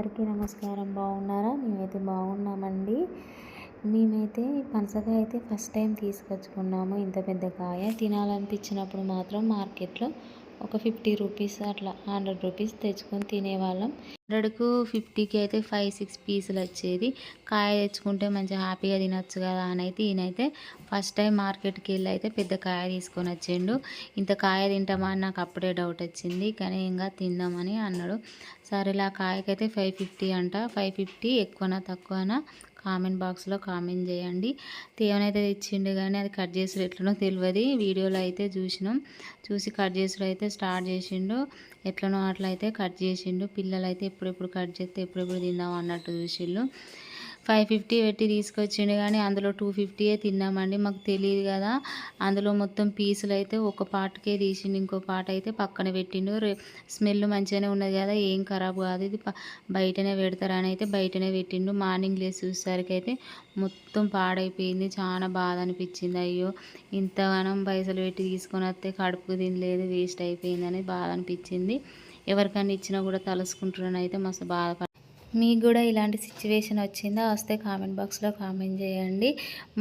అందరికీ నమస్కారం. బాగున్నారా? మేమైతే బాగున్నామండి. మేమైతే పనసకాయ అయితే ఫస్ట్ టైం తీసుకొచ్చుకున్నాము. ఇంత పెద్ద కాయ తినాలనిపించినప్పుడు మాత్రం మార్కెట్లో ఒక 50 రూపీస్ అట్లా 100 రూపీస్ తెచ్చుకొని తినేవాళ్ళం. 100కు 50కి అయితే 5-6 పీసులు వచ్చేది. కాయ తెచ్చుకుంటే మంచిగా హ్యాపీగా తినొచ్చు కదా అని అయితే ఈయనైతే ఫస్ట్ టైం మార్కెట్కి వెళ్ళి అయితే పెద్ద కాయ తీసుకొని వచ్చిండు. ఇంత కాయ తింటామా అని నాకు అప్పుడే డౌట్ వచ్చింది, కానీ ఇంకా తిందామని అన్నాడు. సరేలా కాయకైతే 550 అంట. 550 ఎక్కువనా తక్కువనా కామెంట్ బాక్స్లో కామెంట్ చేయండి. తేవనైతే తెచ్చిండు, కానీ అది కట్ చేసుడు ఎట్లనో తెలియదు. వీడియోలో అయితే చూసి కట్ చేసుడు అయితే స్టార్ట్ చేసిండు. ఎట్లనో అట్లా అయితే కట్ చేసిండు. పిల్లలు అయితే ఎప్పుడెప్పుడు కట్ చేస్తే ఎప్పుడెప్పుడు తిందాం అన్నట్టు చూసిండు. 550 పెట్టి తీసుకొచ్చిండు, కానీ అందులో 250 తిన్నామండి. మాకు తెలియదు కదా, అందులో మొత్తం పీసులు అయితే ఒక పార్ట్కే తీసిండు, ఇంకో పార్ట్ అయితే పక్కన పెట్టిండు. స్మెల్ మంచిగానే ఉన్నది కదా, ఏం ఖరాబ్ కాదు, ఇది బయటనే పెడతారని అయితే బయటనే పెట్టిండు. మార్నింగ్ లేసి చూసేసరికి అయితే మొత్తం పాడైపోయింది. చాలా బాధ అనిపించింది. అయ్యో ఇంతగానం పైసలు పెట్టి తీసుకొని వస్తే కడుపుకు తినలేదు, వేస్ట్ అయిపోయిందని బాధ అనిపించింది. ఎవరికైనా ఇచ్చినా కూడా తలుసుకుంటున్నాను అయితే మస్తు బాధ. మీకు కూడా ఇలాంటి సిచ్యువేషన్ వచ్చిందా? వస్తే కామెంట్ బాక్స్లో కామెంట్ చేయండి.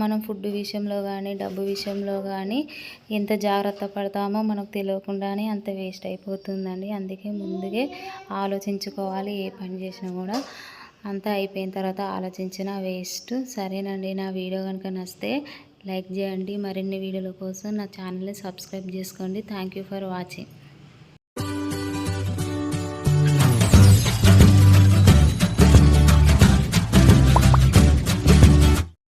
మనం ఫుడ్ విషయంలో కానీ డబ్బు విషయంలో కానీ ఎంత జాగ్రత్త పడతామో మనకు తెలియకుండానే అంత వేస్ట్ అయిపోతుందండి. అందుకే ముందుగా ఆలోచించుకోవాలి. ఏ పని చేసినా కూడా అంతా అయిపోయిన తర్వాత ఆలోచించిన వేస్ట్. సరేనండి, నా వీడియో కనుక నచ్చితే లైక్ చేయండి. మరిన్ని వీడియోల కోసం నా ఛానల్ని సబ్స్క్రైబ్ చేసుకోండి. Thank you for watching.